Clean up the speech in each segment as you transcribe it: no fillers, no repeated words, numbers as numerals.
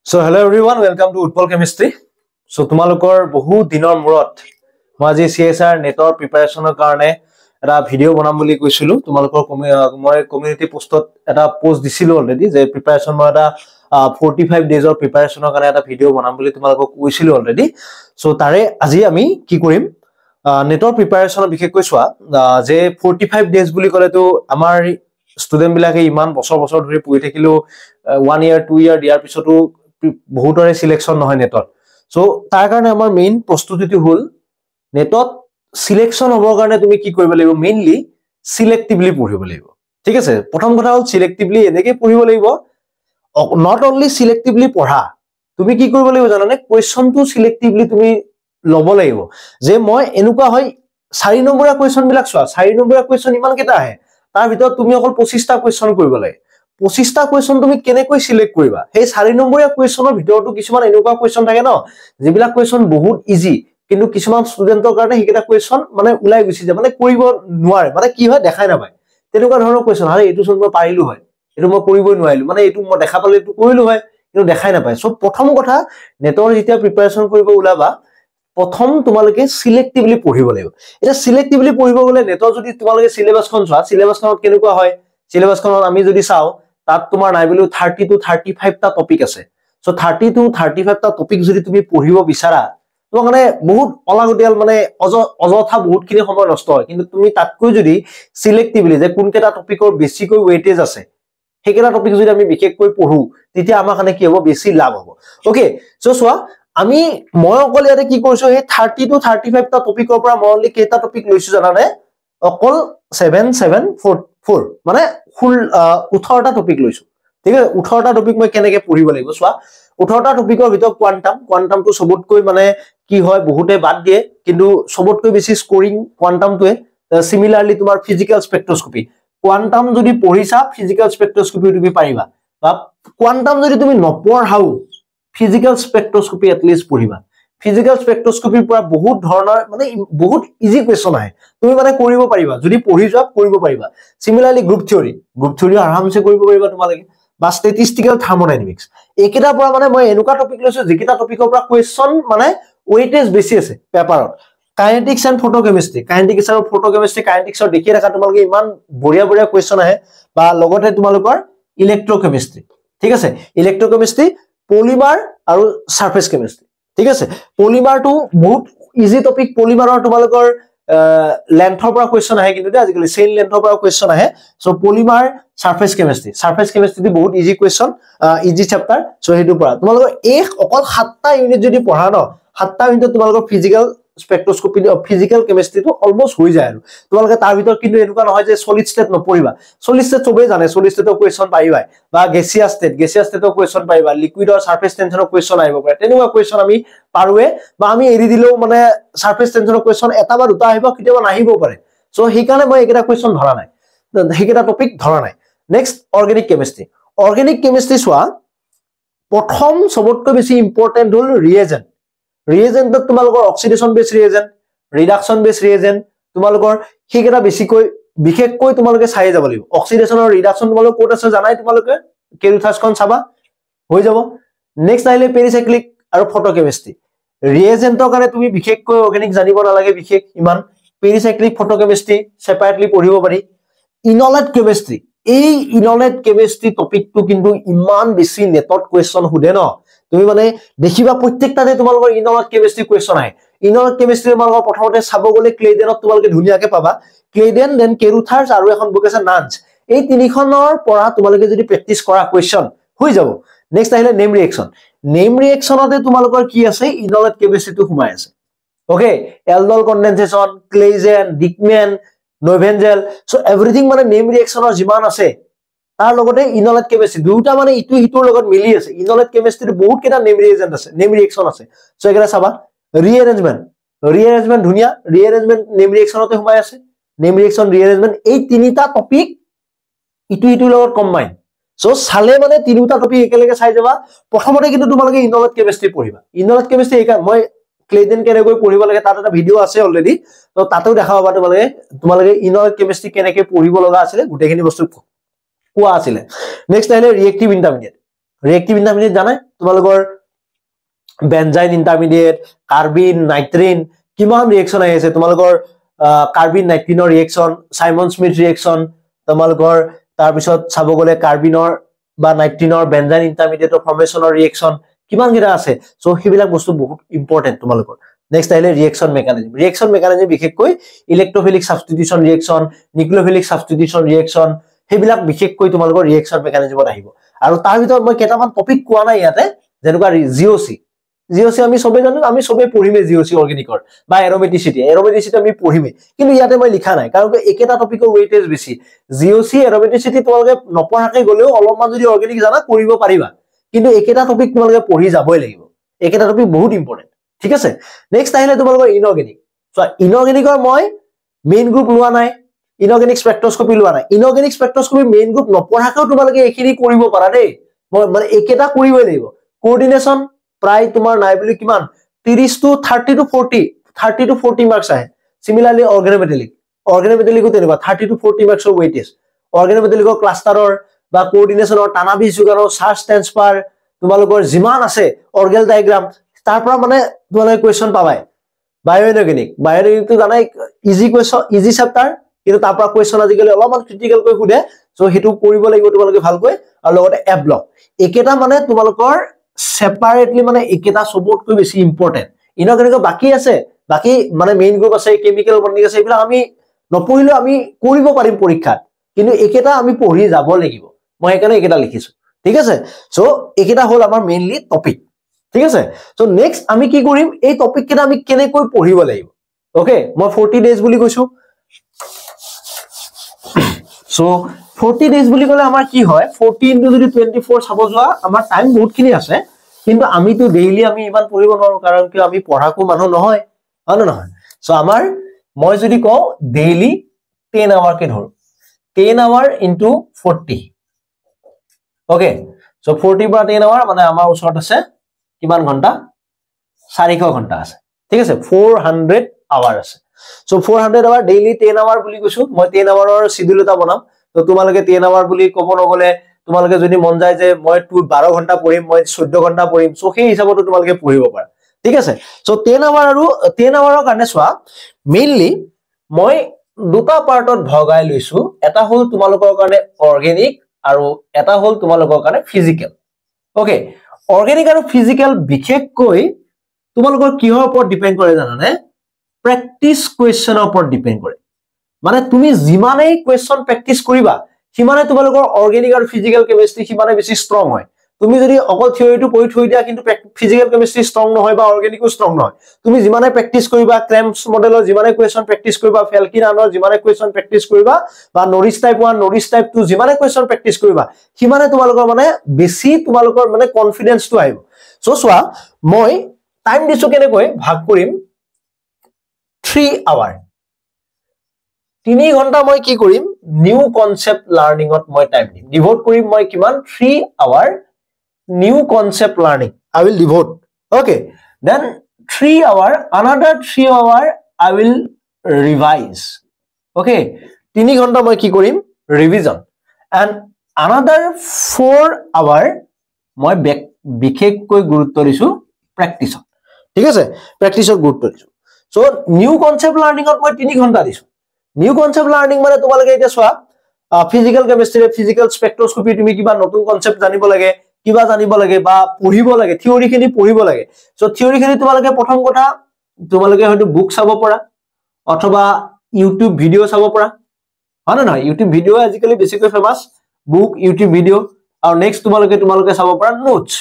So hello everyone, welcome to Utpal Chemistry. So তোমালোকৰ বহু দিনৰ মূৰত মই আজি CSR নেটৰ প্ৰিপাৰেচনৰ কাৰণে এটা ভিডিও বনাম বুলি কৈছিলো তোমালোকৰ মই কমিউনিটি পোষ্টত এটা পোষ্ট দিছিলো অলৰেডি যে প্ৰিপাৰেচন মই এটা 45 ডেজৰ প্ৰিপাৰেচনৰ কাৰণে এটা ভিডিও বনাম বুলি তোমালোকক কৈছিলো অলৰেডি সো তাৰে আজি আমি কি কৰিম নেটৰ প্ৰিপাৰেচনৰ বিশেষকৈ চোৱা যে 45 ডেজ বুলি ক'লে তো আমাৰ ষ্টুডেন্ট বিলাকে ইমান বছৰ বছৰ ধৰি পঢ়ি থাকিলো 1 ইয়াৰ 2 ইয়াৰ দিয়াৰ পিছতো বহুতৰে সিলেকশন নহয় নেটত সো তাৰ কাৰণে আমাৰ মেইন প্ৰস্তুতিটো হল নেটত সিলেকশন হ'বৰ কাৰণে তুমি কি কৰিব লাগিব মেইনলি সিলেক্টিভলি পঢ়িব লাগিব ঠিক আছে প্ৰথম কথা হল সিলেক্টিভলি এনেকে পঢ়িব লাগিব নট অনলি সিলেক্টিভলি পঢ়া তুমি কি কৰিব লাগিব জানানে কোৱেশ্চনটো সিলেক্টিভলি তুমি লব লাগিব যে মই এনেকুৱা হয় 4 নম্বৰীয়া কোৱেশ্চন বিলাক চোৱা 4 নম্বৰীয়া কোৱেশ্চন ইমান কেটা আহে তাৰ ভিতৰত তুমি অকল 25টা কোৱেশ্চন কৰিব লাগে 25টা কোৱেশ্চন তুমি কেনেকৈ সিলেক্ট কৰিবা সেই 4 নম্বৰীয়া কোৱেশ্চনৰ ভিতৰতো কিছুমান এনেকুৱা কোৱেশ্চন থাকে ন যিবিলাক কোৱেশ্চন বহুত ইজি কিন্তু কিছুমান ষ্টুডেন্টৰ কাৰণে হেকিটা কোৱেশ্চন মানে উলাই গুছি যায় মানে কৰিব নোৱাৰে মানে কি হয় দেখাই নাপায় তেনেকুৱা ধৰণৰ কোৱেশ্চন আৰে এটো চোন মই পাৰিলো হয় এটো মই কৰিবই নোৱাৰিলো মানে এটো মই দেখা পালে এটো কৰিলো হয় কিন্তু দেখাই নাপায় সো প্ৰথম কথা নেটৰ যেতিয়া প্ৰিপাৰেচন কৰিব উলাবা প্ৰথম তোমালকে সিলেক্টিভলি পঢ়িব লাগিব এটা সিলেক্টিভলি পঢ়িব গলে নেটৰ যদি তোমালকে সিলেবাসখন চোৱা সিলেবাসখনত কেনেকুৱা হয় সিলেবাসখনত আমি যদি চাও তাত তোমাৰ নাই বলি 30 to 35 টা টপিক আছে সো 30 to 35 টা টপিক যদি তুমি পঢ়িব বিচাৰা তো মানে বহুত অলাগতিয়াল মানে অযথা বহুত খিনি সময় নষ্ট হয় কিন্তু তুমি তাতকৈ যদি সিলেক্টিভলি যে কোনকেটা টপিকৰ বেছিকৈ ওয়েটেজ আছে হেকেটা টপিক যদি আমি বিশেষকৈ পঢ়ো তেতিয়া আমাৰ কাৰণে কি হ'ব বেছি লাভ হ'ব ওকে সো চোৱা আমি মই অকল ইয়াতে কি কৰিছো হে 30 to 35 টা টপিকৰ পৰা মই অনলি কেটা টপিক লৈছো জানানে অকল 7744 মানে ফুল 18টা টপিক লৈছো ঠিক আছে 18টা টপিক মই কেনেকে পঢ়িব লাগিব চোৱা 18টা টপিকৰ ভিতৰত কোৱান্টামটো সবতকৈ মানে কি হয় বহুতে বাদ দিয়ে কিন্তু সবতকৈ বেছি স্কোৰিং কোৱান্টামটোৱে সিমিলাৰলি তোমাৰ ফিজিক্যাল স্পেক্ট্ৰোস্কপি কোৱান্টাম যদি পঢ়িছা ফিজিক্যাল স্পেক্ট্ৰোস্কপি তুমি পাৰিবা বা কোৱান্টাম যদি তুমি নপঢ়াও ফিজিক্যাল স্পেক্ট্ৰোস্কপি এটলিষ্ট পঢ়িবা ফিজিক্যাল স্পেক্ট্ৰোস্কপিৰ পৰা বহুত ধৰণৰ মানে বহুত ইজি কোৱেশ্চন আহে তুমি মানে কৰিব পাৰিবা যদি পঢ়ি যোৱা কৰিব পাৰিবা সিমিলাৰলি গ্ৰুপ থিওৰি আৰামসে কৰিব পাৰিবা তোমালকে বা স্ট্যাটিস্টিক্যাল থাৰ্মোডাইনামিক্স একেটা পৰা মানে মই এনেকুৱা টপিক লৈছো যেকিটা টপিকৰ পৰা কোৱেশ্চন মানে ওয়েটেজ বেছি আছে পেপাৰত কাইনেটিক্স এন্ড ফটোকেমিস্ট্ৰি কাইনেটিক্স আৰু ফটোকেমিস্ট্ৰি কাইনেটিক্সৰ দেখি ৰাখা তোমালকে ইমান বঢ়িয়া বঢ়িয়া কোৱেশ্চন আহে বা লগতে তোমালোকৰ ইলেক্ট্ৰোকেমিস্ট্ৰি ঠিক আছে ইলেক্ট্ৰোকেমিস্ট্ৰি পলিমাৰ আৰু সাৰফেস কেমিস্ট্ৰি ঠিক আছে পলিমাৰটো বহুত ইজি টপিক পলিমাৰৰ তোমালোকৰ লেন্থৰ পৰা কোৱেশ্চন আহে কিন্তু আজিকালি চেইন লেন্থৰ পৰা কোৱেশ্চন আহে সো পলিমাৰ সাৰফেস কেমিস্ট্ৰি বহুত easy question easy chapter so হেতু পৰা তোমালোকৰ এক অকল 7টা ইউনিট যদি পঢ়া ন 7টা ইউনিট তোমালোকৰ ফিজিক্যাল স্পেক্ট্ৰোস্কপি ফিজিক্যাল কেমিস্ট্ৰিটো অলমোস্ট হৈ যায় আৰু তোমালোকে তাৰ ভিতৰত কিন্তু এনেকুৱা নহয় যে সলিড স্টেট নপঢ়িবা সলিড স্টেট সবেই জানে সলিড স্টেটৰ কোৱেশ্চন পাইবা বা গেছিয়াছ স্টেটৰ কোৱেশ্চন পাইবা লিকুইডৰ সাৰফেস টেনশনৰ কোৱেশ্চন আহিব পাৰে তেনেকুৱা কোৱেশ্চন আমি পাৰুৱে বা আমি এৰি দিলেও মানে সাৰফেস টেনশনৰ কোৱেশ্চন এটা বা দুটা আহিব কিতেবা নাহিব পাৰে সো হেকাৰণে মই একেটা কোৱেশ্চন ধৰা নাই হেকেটা টপিক ধৰা নাই নেক্সট অৰ্গেনিক কেমিস্ট্ৰি চোৱা প্ৰথম সবতকৈ বেছি ইম্পৰ্টেন্ট হল ৰিএজেন্টত তোমালোকৰ অক্সিডেশন বেস ৰিএজেন্ট ৰিডাকশন বেস ৰিএজেন্ট তোমালোকৰ হেকেটা বেছিকৈ বিশেষকৈ তোমালোকে চাই যাব লাগিব অক্সিডেশন আৰু ৰিডাকশন তোমালোক কোড আছে জানাই তোমালোকে কেৰুথাছখন চাবা হৈ যাব নেক্সট আহিলে পেৰিসাইক্লিক আৰু ফটোকেমিস্ট্ৰি ৰিএজেন্টৰ কাৰণে তুমি বিশেষকৈ অৰ্গেনিক জানিব নালাগে বিশেষ ইমান পেৰিসাইক্লিক ফটোকেমিস্ট্ৰি সেপাৰেটলি পঢ়িব পাৰি ইনলেট কেমিস্ট্ৰি এই ইনলেট কেমিস্ট্ৰি টপিকটো কিন্তু ইমান বেছি নেটত কোৱেশ্চন হুদে ন তুমি মানে দেখিবা প্ৰত্যেকটাতে তোমালোকৰ ইনলেট কেমিস্ট্ৰি কোৱেশ্চন আহে ইনলেট কেমিস্ট্ৰি তোমালোকৰ প্ৰথমতে চাব গলে ক্লেডেনত তোমালোকে ধুনিয়াকে পাবা ক্লেডেন দেন কেৰুথাৰ্স আৰু এখন বুক আছে নাঞ্চ এই তিনিখনৰ পৰা তোমালোকে যদি প্ৰেক্টিস কৰা কোৱেশ্চন হৈ যাব নেক্সট আহিলে নেম ৰিএকচনতে তোমালোকৰ কি আছে ইনলেট কেমিস্ট্ৰিটো সোমাই আছে ওকে এলডল কনডেনসেশন ক্লেজেন ডিকমেন নভেঞ্জেল সো এভৰিথিং মানে নেম ৰিএকচনৰ জিমান আছে তাৰ লগতে ইনলেট কেমিস্ট্ৰি দুটা মানে ইটো হিটোৰ লগত মিলি আছে ইনলেট কেমিস্ট্ৰিৰ বহুত কেটা নেম ৰিএকচন আছে সো একেটা চাবা ৰিএৰেঞ্জমেন্ট ধুনিয়া ৰিএৰেঞ্জমেন্ট নেম ৰিএকচনতে সোমাই আছে নেম ৰিএৰেঞ্জমেন্ট এই তিনিটা টপিক ইটো হিটোৰ লগত কম্বাইন সো সালে মানে তিনিটা টপিক একেলগে চাই যাবা প্ৰথমতে কিন্তু তোমালোকে ইনলেট কেমিস্ট্ৰি পঢ়িবা ইনলেট কেমিস্ট্ৰি একা মই ক্লেডেন কেনেকৈ পঢ়িব লাগে তাত এটা ভিডিও আছে অলৰেডি তো তাতেও দেখাবা তোমালোকে ইনলেট কেমিস্ট্ৰি কেনেকৈ পঢ়িব লগা আছে গুটেখিনি বস্তু কোৱা আছিল নেক্সট আহিলে ৰিএক্টিভ ইন্টাৰমিডিয়েট ৰিএক্টিভ ইন্টাৰমিডিয়েট জানাই তোমালোকৰ বেনজাইন ইন্টাৰমিডিয়েট কাৰ্বিন নাইট্ৰিন কিমান ৰিএকচন আহি আছে তোমালোকৰ কাৰ্বিন নাইট্ৰিনৰ ৰিএকচন সাইমন স্মিথ ৰিএকচন তোমালোকৰ তাৰ পিছত চাব গলে কাৰ্বিনৰ বা নাইট্ৰিনৰ বেনজাইন ইন্টাৰমিডিয়েটৰ ফৰ্মেশনৰ ৰিএকচন কিমান গিৰা আছে সো হিবিলাক বস্তু বহুত ইম্পৰ্টেন্ট তোমালোকৰ নেক্সট আহিলে ৰিএকচন মেকানিজম বিশেষকৈ electrophilic substitution reaction nucleophilic substitution reaction হেবিলাক বিশেষকৈ তোমালোকৰ ৰিএকচন মেকানিজমত আহিব আৰু তাৰ ভিতৰত মই কেটামান টপিক কোৱা নাই ইয়াতে যেনেকুৱা জিওসি আমি সবে জানো আমি সবে পঢ়িমে জিওসি অৰ্গেনিকৰ বা এৰোমেটিসিটি আমি পঢ়িমে কিন্তু ইয়াতে মই লিখা নাই কাৰণ একেটা টপিকৰ ওয়েটেজ বেছি জিওসি এৰোমেটিসিটি তোমালোকে নপঢ়াকে গলেও অলপমান যদি অৰ্গেনিক জানা কৰিব পাৰিবা কিন্তু একেটা টপিক তোমালোকে পঢ়ি যাবই লাগিব একেটা টপিক বহুত ইম্পৰ্টেন্ট ঠিক আছে নেক্সট আহিলে তোমালোকৰ ইনঅৰ্গেনিক সো ইনঅৰ্গেনিকৰ মই মেইন গ্ৰুপ লোৱা নাই ইনঅৰ্গেনিক স্পেক্ট্ৰোস্কপি লোৱা নাই ইনঅৰ্গেনিক স্পেক্ট্ৰোস্কপি মেইন গ্ৰুপ নপঢ়াকেও তোমালোকে এখিনি কৰিব পাৰা দেই মই মানে একেটা কৰিবই লাগিব কোঅৰ্ডিনেশন প্ৰায় তোমাৰ নাই বুলি কিমান 30 to 30 to 40 মাৰ্কস আহে সিমিলাৰলি অৰ্গানোমেটালিকো তেনেকুৱা 30 to 40 মাৰ্কসৰ ওয়েটেজ অৰ্গানোমেটালিকৰ ক্লাষ্টাৰৰ বা কোঅৰ্ডিনেশনৰ টানাবি যোগানৰ চাৰ্জ ট্ৰান্সফাৰ তোমালোকৰ জিমান আছে অৰ্গেল ডায়াগ্ৰাম তাৰ পৰা মানে তোমালোকে কোৱেশ্চন পাবাই বায়োঅৰ্গেনিকটো জানাই ইজি কোৱেশ্চন ইজি চেপ্টাৰ কিন্তু তাৰ পৰা কোৱেশ্চন আজিকালি অলপমান ক্ৰিটিকেল কৈ খুদে সো হেতু কৰিব লাগিব তোমালোকে ভালকৈ আৰু লগতে এ ব্লক একেটা মানে তোমালোকৰ সেপাৰেটলি মানে একেটা সবতকৈ বেছি ইম্পৰ্টেন্ট ইনঅৰ্গেনিক বাকি আছে বাকি মানে মেইন গ্ৰুপ আছে কেমিক্যাল বন্ডিং আছে এইবিলাক আমি নপঢ়িলে আমি কৰিব পাৰিম পৰীক্ষাত কিন্তু একেটা আমি পঢ়ি যাব লাগিব মই একাৰণে একেটা লিখিছো ঠিক আছে সো একেটা হল আমাৰ মেইনলি টপিক ঠিক আছে সো নেক্সট আমি কি কৰিম এই টপিক কেটা আমি কেনেকৈ পঢ়িব লাগিব ওকে মই 40 ডেজ বুলি কৈছো সো 40 ডেজ বুলি কলে আমাৰ কি হয় 40 into যদি 24 চাব যোৱা আমাৰ টাইম বহুত খিনি আছে কিন্তু আমি তো ডেইলি আমি ইমান পঢ়িব নোৱাৰো কাৰণ কি আমি পঢ়াকো মানুহ নহয় হয় নহয় সো আমাৰ মই যদি কও ডেইলি 10 আৱাৰ কে ধৰো 10 আৱাৰ into 40 ওকে সো 40 পৰা 10 আৱাৰ মানে আমাৰ ওচৰত আছে কিমান ঘন্টা 400 ঘন্টা আছে ঠিক আছে 400 আৱাৰ আছে সো 400 আৱাৰ ডেইলি 10 আৱাৰ বুলি কৈছো মই 10 আৱাৰৰ শিডিউল এটা বনাম তো তোমালোকে 10 আৱাৰ বুলি ক'ব নগলে তোমালোকে যদি মন যায় যে মই 12 ঘন্টা পঢ়িম মই 14 ঘন্টা পঢ়িম সো সেই হিচাপত তোমালোকে পঢ়িব পাৰা ঠিক আছে সো 10 আৱাৰ আৰু 10 আৱাৰৰ কাৰণে সোৱা মেইনলি মই দুটা পাৰ্টত ভগাই লৈছো এটা হল তোমালোকৰ কাৰণে অৰ্গেনিক আৰু এটা হল তোমালোকৰ কাৰণে ফিজিক্যাল ওকে অৰ্গেনিক আৰু ফিজিক্যাল বিশেষকৈ তোমালোকৰ কিহৰ ওপৰত ডিপেন্ড কৰে জানানে প্ৰেক্টিস কোৱেশ্চনৰ ওপৰত ডিপেন্ড কৰে মানে তুমি জিমানে কোৱেশ্চন প্ৰেক্টিস কৰিবা সিমানে তোমালোকৰ অৰ্গেনিক আৰু ফিজিক্যাল কেমিষ্ট্ৰি সিমানে বেছি ষ্ট্ৰং হয় তুমি যদি অকল থিওৰিটো পঢ়ি থৈ দিয়া কিন্তু ফিজিক্যাল কেমিষ্ট্ৰি ষ্ট্ৰং নহয় বা অৰ্গেনিকো ষ্ট্ৰং নহয় তুমি জিমানে প্ৰেক্টিস কৰিবা ক্ৰেম্পছ মডেলৰ জিমানে কোৱেশ্চন প্ৰেক্টিস কৰিবা ফেলকিন আনৰ জিমানে কোৱেশ্চন প্ৰেক্টিস কৰিবা বা নৰিছ টাইপ 1 নৰিছ টাইপ 2 জিমানে কোৱেশ্চন প্ৰেক্টিস কৰিবা সিমানে তোমালোকৰ মানে বেছি তোমালোকৰ মানে কনফিডেন্সটো আহিব সো সোৱা মই টাইম দিছো কেনেকৈ ভাগ কৰিম 3 আৱাৰ 3 ঘন্টা মই কি কৰিম নিউ কনসেপ্ট লাৰ্নিংত মই টাইম দিম ডিভোট কৰিম মই কিমান 3 our new concept learning I will devote okay then 3 hour another 3 hour I will revise okay 3 ঘন্টা মই কি কৰিম revision and another 4 hour মই বিশেষকৈ গুৰুত্ব দিছো প্ৰেক্টিস ঠিক আছে প্ৰেক্টিসৰ গুৰুত্ব দিছো সো নিউ কনসেপ্ট লাৰ্নিংত মই 3 ঘন্টা দিছো নিউ কনসেপ্ট লাৰ্নিং মানে তোমালোকে এটা সোৱা ফিজিক্যাল কেমিষ্ট্ৰি ফিজিক্যাল স্পেক্ট্ৰোস্কপি তুমি কিবা নতুন কনসেপ্ট জানিব লাগে কিবা জানিব লাগে বা পঢ়িব লাগে থিওৰি খিনি পঢ়িব লাগে সো থিওৰি খিনি তোমালোকে প্ৰথম কথা তোমালোকে হয়তো বুক চাব পৰা অথবা ইউটিউব ভিডিও চাব পৰা হয় না নহয় ইউটিউব ভিডিও আজিকালি বেছিকৈ ফেমাস বুক ইউটিউব ভিডিও আৰু নেক্সট তোমালোকে চাব পৰা নোটস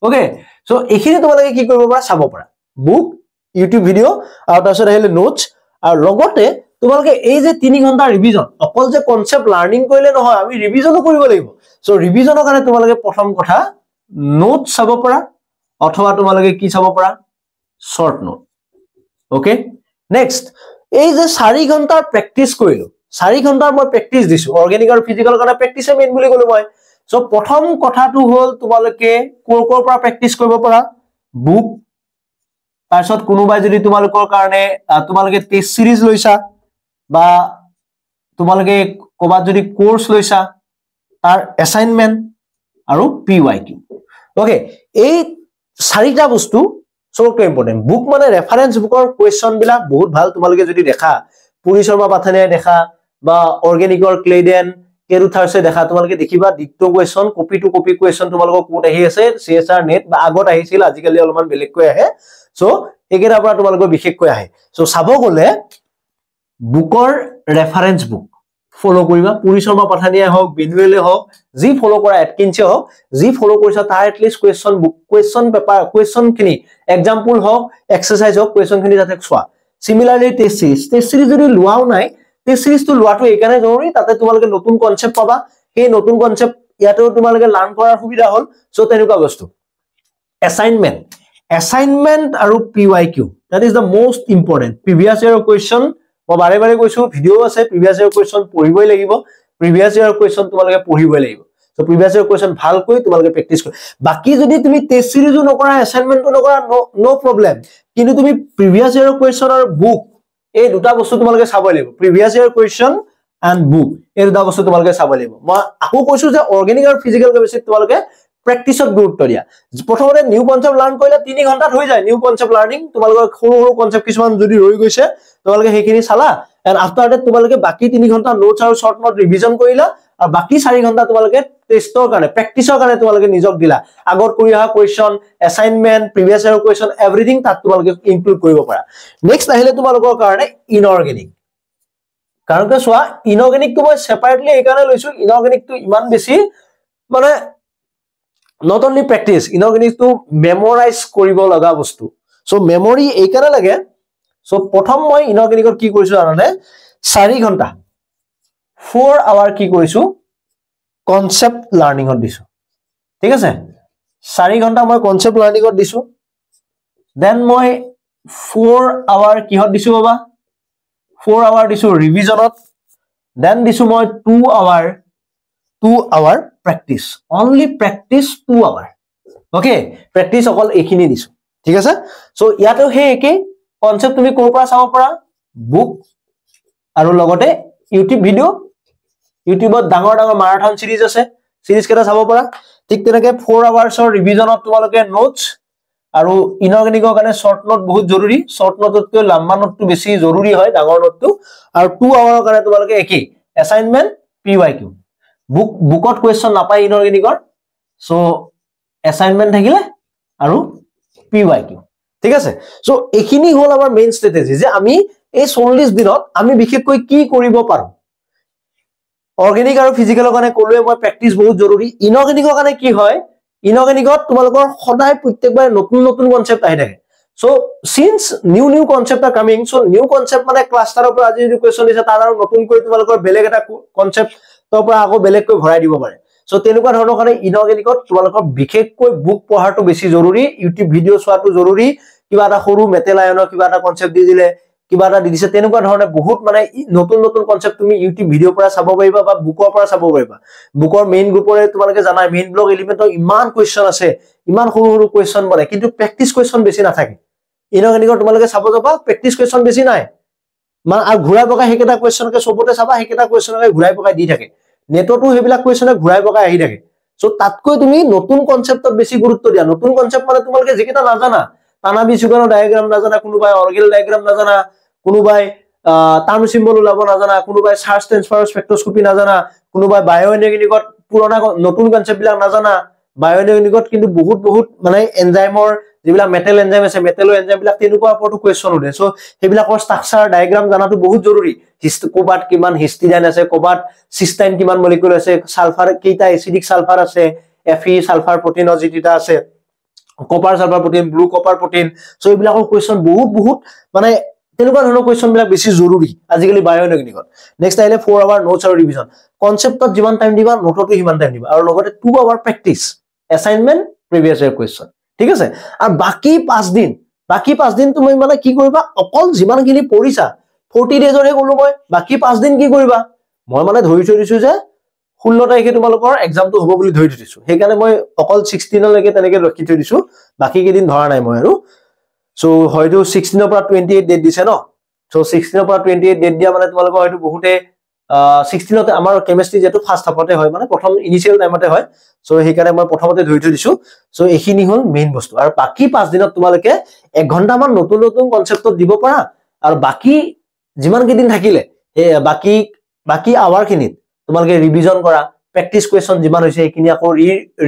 ওকে সো এখিনি তোমালোকে কি কৰিব পৰা চাব পৰা বুক ইউটিউব ভিডিও আৰু তাৰছত আহিলে নোটস আৰু লগতে তোমালোকে এই যে 3 ঘন্টা ৰিভিজন অকল যে কনসেপ্ট লাৰ্নিং কৰিলে নহয় আমি ৰিভিজনো কৰিব লাগিব সো ৰিভিজনৰ কাৰণে তোমালোকে প্ৰথম কথা নোট চাব পৰা অথবা তোমালোকে কি চাব পৰা শৰ্ট নোট ওকে নেক্সট এই যে 4 ঘন্টাৰ প্ৰেক্টিস কৰিলো 4 ঘন্টাৰ মই প্ৰেক্টিস দিছো অৰ্গেনিক আৰু ফিজিক্যাল কাৰণে প্ৰেক্টিসে মেইন বুলি কলো মই সো প্ৰথম কথাটো হল তোমালোকে কোৰ পৰা প্ৰেক্টিস কৰিব পৰা বুক তাৰছত কোনোবাই যদি তোমালোকৰ কাৰণে তোমালোকে টেষ্ট সিৰিজ লৈছা বা তোমালোকে কবাত যদি কোৰ্স লৈছা তাৰ অ্যাসাইনমেন্ট আৰু PYQ ওকে এই চাৰিটা বস্তু সবকৈ ইম্পৰ্টেন্ট বুক মানে ৰেফাৰেন্স বুকৰ কোৱেশ্চন বিলাক বহুত ভাল তোমালোকে যদি দেখা পুৰি শৰ্মা পাথানিয়ে দেখা বা অৰ্গেনিকৰ ক্লেডেন কেৰুথাৰ্ছে দেখা তোমালোকে দেখিবা ডিক্টো question copy to copy question তোমালোকক কোড আহি আছে CSR নেট বা আগত আহিছিল আজিকালি অলপমান বেলেগকৈ আহে সো একেটাৰ পৰা তোমালোকৰ বিশেষকৈ আহে সো চাব গলে বুকৰ ৰেফাৰেন্স বুক ফলো কৰিবা পুৰি শৰ্মা পাথানিয়ে হওক বেনুৱেলে হওক যি ফলো কৰা এটকিনছে হওক যি ফলো কৰিছা তাৰ at least question book question paper question খিনি এক্সাম্পল হওক এক্সাৰসাইজ হওক কোৱেশ্চন খিনি যাতে চোৱা সিমিলাৰলি টেষ্ট সিৰিজ যদি লোৱাও নাই টেষ্ট সিৰিজটো লোৱাটো এইকাৰণে জৰুৰী তাতে তোমালোকে নতুন কনসেপ্ট পাবা এই নতুন কনসেপ্ট ইয়াতেও তোমালোকে লাৰ্ন কৰাৰ সুবিধা হ'ল সো তেনেকুৱা বস্তু assignment আৰু PYQ that is the most important previous year question মই বাৰে বাৰে কৈছো ভিডিও আছে previous year question পঢ়িবই লাগিব previous year question তোমালোকে পঢ়িবই লাগিব সো previous year question ভালকৈ তোমালোকে প্ৰেক্টিস কৰা বাকি যদি তুমি টেষ্ট সিৰিজও নকৰা অ্যাসাইনমেন্টও নকৰা নো প্ৰবলেম কিন্তু তুমি previous year question আৰু বুক এই দুটা বস্তু তোমালোকে চাবই লাগিব previous year question and book এই দুটা বস্তু তোমালোকে চাবই লাগিব মই আকৌ কৈছো যে অৰ্গেনিক আৰু ফিজিক্যাল কেমিষ্ট্ৰি তোমালোকে প্ৰেক্টিছত গুৰুত্ব দিয়া প্ৰথমতে নিউ কনসেপ্ট লাৰ্ন কৰিলে 3 ঘণ্টাত হৈ যায় নিউ কনসেপ্ট লাৰ্নিং তোমালোকৰ সৰু সৰু কনসেপ্ট কিছুমান যদি ৰৈ গৈছে তোমালোকে হেখিনি চালা এন্ড আফটাৰ দ্যাট তোমালোকে বাকি 3 ঘণ্টা নোটছ আৰু শৰ্ট নোট ৰিভিজন কৰিলা আৰু বাকি 4 ঘণ্টা তোমালোকে টেষ্টৰ কাৰণে প্ৰেক্টিছৰ কাৰণে তোমালোকে নিজক দিলা আগত কৰি অহা কোৱেশ্চন অ্যাসাইনমেন্ট প্ৰিভিয়াস ইয়াৰ কোৱেশ্চন এভৰিথিং তাত তোমালোকে ইনক্লুড কৰিব পাৰা নেক্সট আহিলে তোমালোকৰ কাৰণে ইনঅৰ্গেনিক কাৰণ কে সোৱা ইনঅৰ্গেনিক তো মই সেপাৰেটলি এই কাৰণে লৈছো ইনঅৰ্গেনিক তো ইমান বেছি মানে not only practice inorganic to memorize koribo laga bostu so memory ei kara lage so prothom moi inorganic or ki korisu anane 4 ghonta 4 hour ki korisu concept learning or disu thik ase 4 ghonta moi concept learning or disu then moi 4 hour ki hot disu baba 4 hour disu revision ot then disu moi 2 hour practice only practice 2 hour okay practice okol ekhini disu thik ase so yato he eke concept tumi kor para sabo para book aru logote youtube video youtube ot dangor marathon series ase series keta sabo para thik tenake 4 hours or revision ot tumaloke notes aru inorganic or kane short note bahut joruri short note ot ke lamba note tu beshi joruri hoy dangor note tu aru 2 hour kane tumaloke eki assignment PYQ bookot question napai inorganic or so assignment thakile aru PYQ ঠিক আছে so এখিনি হল আমাৰ main স্ট্ৰেটেজি যে আমি এই 40 দিনত আমি বিশেষকৈ কি কৰিব পাৰো অৰ্গেনিক আৰু ফিজিক্যালৰ কাৰণে কলোৱে মই প্ৰেক্টিস বহুত জৰুৰী ইনঅৰ্গেনিকৰ কাৰণে কি হয় ইনঅৰ্গেনিকত তোমালোকৰ সদায় প্ৰত্যেকবাৰ নতুন নতুন কনসেপ্ট আহি থাকে so since new concept R coming so new concept মানে ক্লাস্টাৰৰ পৰা আজি যদি কোৱেশ্চন দিছে তাৰ আৰু নতুন কৰি তোমালোকৰ বেলেগ এটা কনসেপ্ট তাৰ পৰা আকৌ বেলেগ কৈ ভৰাই দিব পাৰে সো তেনেকুৱা ধৰণৰ কাৰণে ইনঅৰ্গেনিকত তোমালোকৰ বিশেষকৈ বুক পঢ়াটো বেছি জৰুৰী ইউটিউব ভিডিও চোৱাটো জৰুৰী কিবা এটা সৰু মেটেলায়নৰ কিবা এটা কনসেপ্ট দি দিলে কিবা এটা দি দিছে তেনেকুৱা ধৰণে বহুত মানে নতুন নতুন কনসেপ্ট তুমি ইউটিউব ভিডিও পৰা চাব পাৰিবা বা বুকৰ পৰা চাব পাৰিবা বুকৰ মেইন গ্ৰুপৰে তোমালোকে জানাই মেইন ব্লগ এলিমেন্টৰ ইমান কোৱেশ্চন আছে ইমান সৰু সৰু কোৱেশ্চন বনে কিন্তু প্ৰেক্টিস কোৱেশ্চন বেছি নাথাকে ইনঅৰ্গেনিকৰ তোমালোকে চাব যাবা প্ৰেক্টিস কোৱেশ্চন বেছি নাই মানে আৰু ঘুৰাই পকাই হেকেটা কোৱেশ্চনকে সবতে চাবা হেকেটা কোৱেশ্চনকে ঘুৰাই পকাই দি থাকে নেটতো হেবিলাক কোৱেশ্চনে ঘুৰাই পকাই আহি থাকে সো তাতকৈ তুমি নতুন কনসেপ্টত বেছি গুৰুত্ব দিয়া নতুন কনসেপ্ট মানে তোমালোকে যেকেটা নাজানা তানাবি সুগানৰ ডায়াগ্ৰাম নাজানা কোনোবাই অৰ্গেল ডায়াগ্ৰাম নাজানা কোনোবাই টাৰ্ম সিম্বল উলাব নাজানা কোনোবাই চাৰ্জ ট্ৰান্সফাৰ স্পেক্ট্ৰোস্কপি নাজানা কোনোবাই বায়োএনৰ্গেনিকত পুৰণা নতুন কনসেপ্ট বিলাক নাজানা বায়োএনৰ্গেনিকত কিন্তু বহুত মানে এনজাইমৰ যিবিলাক মেটেল এনজাইম আছে মেটেলৰ এনজাইম বিলাক তেনেকুৱা ওপৰতো কোৱেশ্চন উঠে সো হেবিলাকৰ ষ্ট্ৰাকচাৰ ডায়াগ্ৰাম জানাটো বহুত জৰুৰী কোবাত কিমান হিষ্টিডাইন আছে কোবাত সিস্টাইন কিমান মলিকুল আছে সালফাৰ কেইটা এসিডিক সালফাৰ আছে Fe সালফাৰ প্ৰটিনৰ যিটা আছে copper sulphur protein blue copper protein so এইবিলাকৰ কোৱেশ্চন বহুত মানে তেনেকুৱা ধৰণৰ কোৱেশ্চন বিলাক বেছি জৰুৰী আজিকালি বায়োএনৰ্গেনিকত নেক্সট আহিলে 4 আৱাৰ নোটছ আৰু ৰিভিজন কনসেপ্টত যিমান টাইম দিবা নোটতো সিমান টাইম দিবা আৰু লগতে 2 আৱাৰ প্ৰেক্টিস অ্যাসাইনমেন্ট প্ৰিভিয়াস ইয়াৰ কোৱেশ্চন ঠিক আছে আৰু বাকি 5 দিন তুমি মানে কি কৰিবা অকল যিমানখিনি পঢ়িছা 40 ডেজৰ হে কলো মই বাকি 5 দিন কি কৰিবা মই মানে ধৰি থৈছো যে 16 তাৰিখে তোমালোকৰ এক্সামটো হ'ব বুলি ধৰি থৈছো হেকাৰণে মই অকল 16 লৈকে তেনেকে ৰখি থৈ দিছো বাকি কেদিন ধৰা নাই মই আৰু সো হয়তো 16 পৰা 28 ডেট দিছে ন সো 16 পৰা 28 ডেট দিয়া মানে তোমালোকৰ হয়তো বহুতে 16তে আমাৰ কেমিষ্ট্ৰি যেটো ফাৰ্স্ট হাফতে হয় মানে প্ৰথম ইনিশিয়াল টাইমতে হয় সো হেকাৰণে মই প্ৰথমতে ধৰি থৈ দিছো সো এখিনি হল মেইন বস্তু আৰু বাকি 5 দিনত তোমালকে 1 ঘন্টা মান নতুন নতুন কনসেপ্টত দিব পাৰা আৰু বাকি যিমান কেদিন থাকিলে বাকি আৱাৰ খিনিত তোমালকে ৰিভিজন কৰা প্ৰেক্টিস কোৱেশ্চন যিমান হৈছে এখিনি আকৌ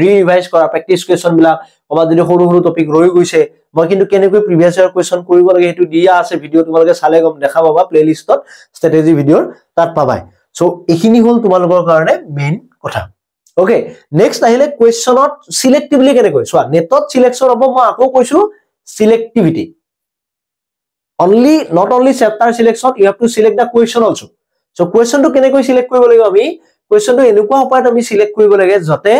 ৰিভাইজ কৰা প্ৰেক্টিস কোৱেশ্চন বিলাক কবাত যদি সৰু সৰু টপিক ৰৈ গৈছে মই কিন্তু কেনেকৈ প্ৰিভিয়াস ইয়াৰ কোৱেশ্চন কৰিব লাগে হেতু দিয়া আছে ভিডিও তোমালকে চালে গম দেখা পাবা প্লেলিষ্টত স্ট্ৰেটেজি ভিডিওৰ তাত পাবাই সো এখিনি হল তোমালোকৰ কাৰণে মেইন কথা ওকে নেক্সট আহিলে কোৱেশ্চনত সিলেক্টিভলি কেনে কয় সোৱা নেটত সিলেকশন হ'ব মই আকৌ কৈছো selectivity not only chapter selection you have to select the question also so question to কেনে কয় সিলেক্ট কৰিব লাগিব আমি question to এনেকুৱা উপায়ত আমি সিলেক্ট কৰিব লাগে যাতে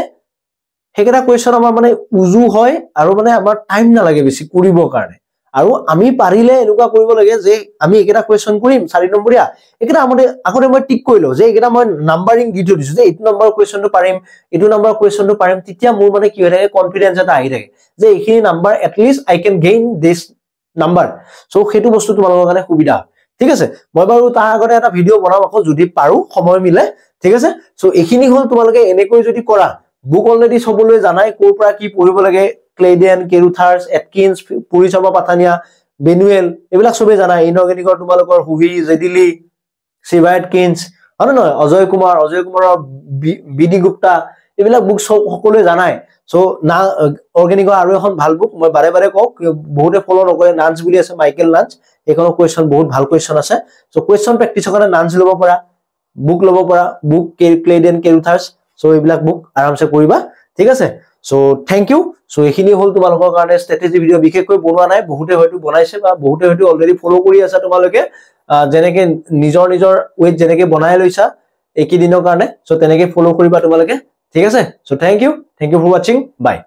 হেকেটা question আমাৰ মানে উজু হয় আৰু মানে আমাৰ টাইম না লাগে বেছি কৰিব কাৰণে আৰু আমি পাৰিলে এনেকুৱা কৰিব লাগে যে আমি একেটা কোৱেশ্চন কৰিম 4 নম্বৰীয়া একেটা আগতে মই টিক কৰিলো যে একেটা মই নাম্বাৰিং দি দিছো যে 8 নম্বৰ কোৱেশ্চনটো পাৰিম এইটো নম্বৰ কোৱেশ্চনটো পাৰিম তেতিয়া মোৰ মানে কি হৈ থাকে কনফিডেন্স এটা আহি থাকে যে এইখিনি number at list I can gain this number so হেতু বস্তু তোমালোকৰ কাৰণে সুবিধা ঠিক আছে মই বাৰু তাৰ আগতে এটা ভিডিও বনাম আকৌ যদি পাৰো সময় মিলে ঠিক আছে সো এখিনি হল তোমালোকে এনেকৈ যদি কৰা বুক অলৰেডি সবলৈ জানাই কোৰ পৰা কি পঢ়িব লাগে ক্লেডেন কেৰুথাৰ্স এটকিন্স পুৰি শৰ্মা পাথানিয়া বেনুৱেল এবিলাক সবে জানাই ইনঅৰ্গেনিকৰ তোমালোকৰ হুহি জেডিলি সিভাইটকিন্স হয় নহয় অজয় কুমাৰৰ বিডি গুপ্তা এবিলাক বুক সকলোৱে জানাই সো না অৰ্গেনিকৰ আৰু এখন ভাল বুক মই বাৰে বাৰে কক বহুতে ফলো নকৰে নান্স বুলি আছে মাইকেল নান্স এখনৰ কোৱেশ্চন বহুত ভাল কোৱেশ্চন আছে সো কোৱেশ্চন প্ৰেক্টিছৰ কাৰণে নান্স লব পাৰা বুক লব পাৰা বুক ক্লেডেন কেৰুথাৰ্স সো এইবিলাক বুক আৰামসে কৰিবা ঠিক আছে সো থ্যাংক ইউ সো এখিনি হল তোমালোকৰ কাৰণে স্ট্ৰেটেজি ভিডিও বিশেষকৈ বনোৱা নাই বহুতে হয়তো বনাইছে বা বহুতে হয়তো অলৰেডি ফলো কৰি আছে তোমালোকে যেনেকে নিজৰ ওয়েট যেনেকে বনাই লৈছা একি দিনৰ কাৰণে সো তেনেকে ফলো কৰিবা তোমালোকে ঠিক আছে so thank you for watching by